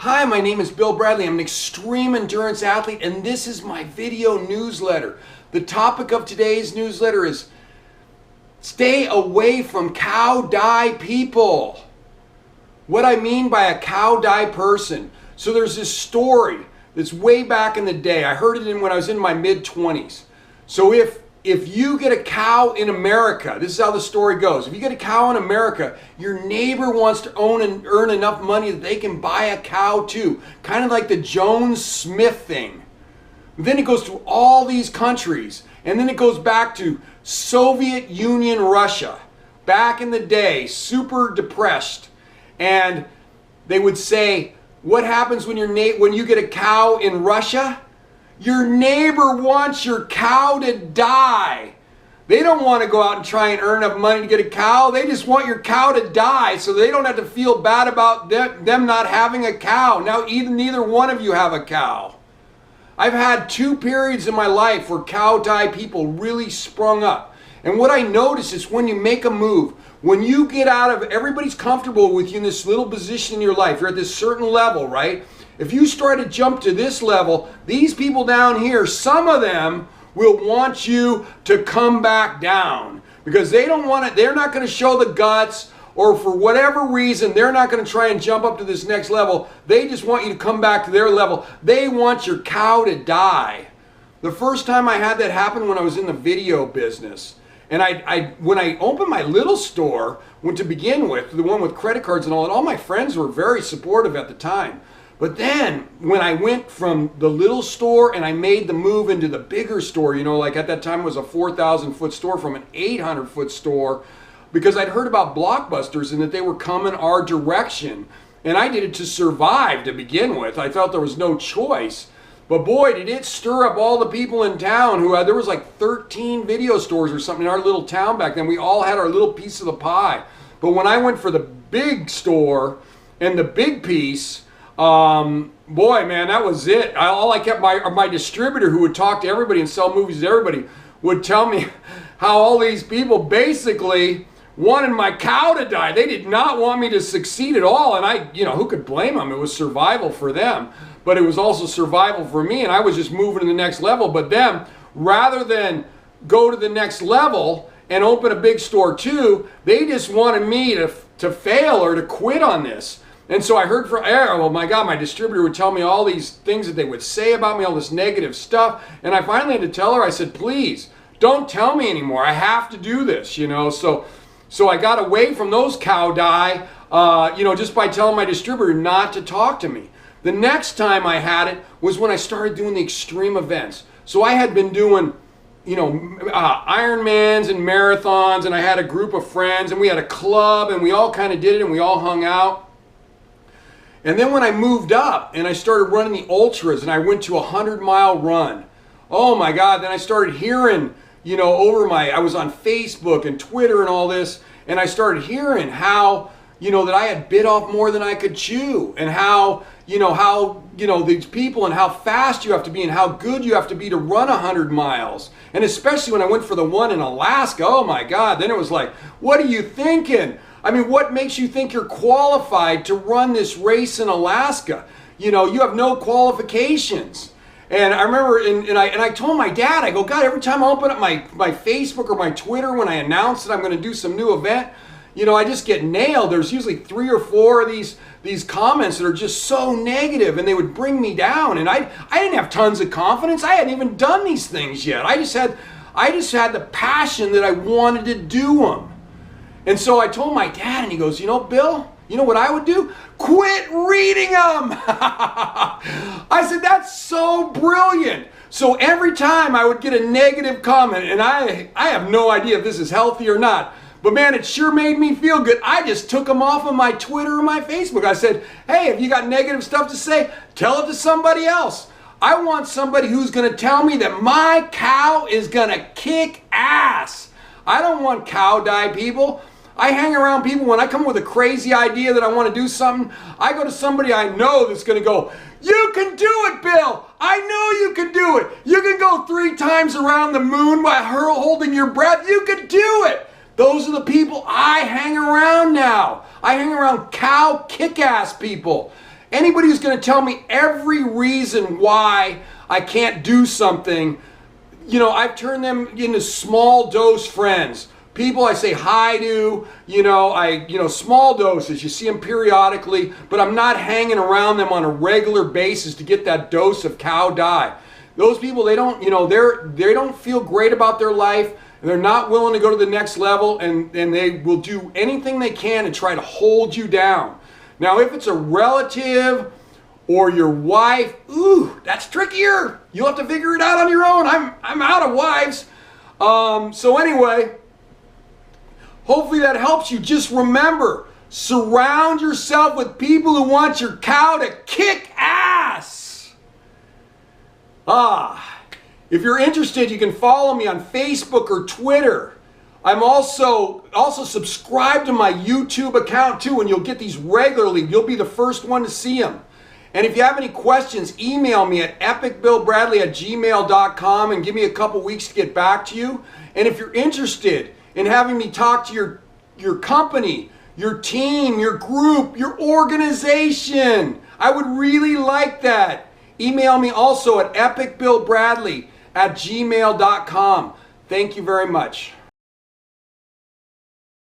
Hi, my name is Bill Bradley. I'm an extreme endurance athlete, and this is my video newsletter. The topic of today's newsletter is stay away from cow die people. What I mean by a cow die person. So there's this story that's way back in the day. I heard it when I was in my mid-20s. So if you get a cow in America, this is how the story goes. If you get a cow in America, your neighbor wants to own and earn enough money that they can buy a cow too. Kind of like the Jones-Smith thing. Then it goes through all these countries. And then it goes back to Soviet Union Russia. Back in the day, super depressed. And they would say, what happens when you get a cow in Russia? Your neighbor wants your cow to die. They don't want to go out and try and earn enough money to get a cow. They just want your cow to die so they don't have to feel bad about them not having a cow. Now, neither one of you have a cow. I've had 2 periods in my life where cow die people really sprung up. And what I notice is when you make a move, when you get out of, everybody's comfortable with you in this little position in your life. You're at this certain level, right? If you start to jump to this level, these people down here, some of them will want you to come back down because they don't want it. They're not going to show the guts, or for whatever reason, they're not going to try and jump up to this next level. They just want you to come back to their level. They want your cow to die. The first time I had that happen when I was in the video business. And when I opened my little store, to begin with, the one with credit cards and all my friends were very supportive at the time. But then when I went from the little store and I made the move into the bigger store, like at that time it was a 4,000 foot store from an 800 foot store, because I'd heard about Blockbusters and that they were coming our direction. And I did it to survive to begin with. I felt there was no choice. But boy, did it stir up all the people in town there was like 13 video stores or something in our little town back then. We all had our little piece of the pie. But when I went for the big store and the big piece, boy, man, that was it. All I kept, my distributor who would talk to everybody and sell movies to everybody would tell me how all these people basically wanted my cow to die. They did not want me to succeed at all. And who could blame them? It was survival for them, but it was also survival for me. And I was just moving to the next level. But them, rather than go to the next level and open a big store too, they just wanted me to fail or to quit on this. And so I heard my God, my distributor would tell me all these things that they would say about me, all this negative stuff. And I finally had to tell her, I said, please, don't tell me anymore. I have to do this, So I got away from those cow die, just by telling my distributor not to talk to me. The next time I had it was when I started doing the extreme events. So I had been doing, Ironmans and marathons, and I had a group of friends, and we had a club, and we all kind of did it, and we all hung out. And then when I moved up and I started running the ultras and I went to a 100-mile run, oh my God, then I started hearing, I was on Facebook and Twitter and all this, and I started hearing how, that I had bit off more than I could chew, and how these people and how fast you have to be and how good you have to be to run 100 miles. And especially when I went for the one in Alaska, oh my God, then it was like, what are you thinking? I mean, what makes you think you're qualified to run this race in Alaska? You have no qualifications. And I remember, and I told my dad, I go, God, every time I open up my Facebook or my Twitter when I announce that I'm going to do some new event, I just get nailed. There's usually 3 or 4 of these comments that are just so negative, and they would bring me down. And I didn't have tons of confidence. I hadn't even done these things yet. I just had the passion that I wanted to do them. And so I told my dad, and he goes, Bill, you know what I would do? Quit reading them. I said, that's so brilliant. So every time I would get a negative comment, and I have no idea if this is healthy or not, but man, it sure made me feel good. I just took them off of my Twitter or my Facebook. I said, hey, if you got negative stuff to say, tell it to somebody else. I want somebody who's going to tell me that my cow is going to kick ass. I don't want cow die people. I hang around people when I come with a crazy idea that I want to do something. I go to somebody I know that's going to go, you can do it, Bill. I know you can do it. You can go 3 times around the moon while holding your breath. You can do it. Those are the people I hang around now. I hang around cow kick-ass people. Anybody who's going to tell me every reason why I can't do something, you know, I've turned them into small dose friends. People I say hi to, small doses. You see them periodically, but I'm not hanging around them on a regular basis to get that dose of cow dye. Those people, they don't feel great about their life. They're not willing to go to the next level, and they will do anything they can to try to hold you down. Now, if it's a relative or your wife, ooh, that's trickier. You'll have to figure it out on your own. I'm out of wives. So anyway, hopefully that helps you. Just remember, surround yourself with people who want your cow to kick ass. If you're interested, you can follow me on Facebook or Twitter. I'm also subscribed to my YouTube account too, and you'll get these regularly. You'll be the first one to see them. And if you have any questions, email me at epicbillbradley@gmail.com and give me a couple weeks to get back to you. And if you're interested in having me talk to your company, your team, your group, your organization, I would really like that. Email me also at epicbillbradley@gmail.com. Thank you very much.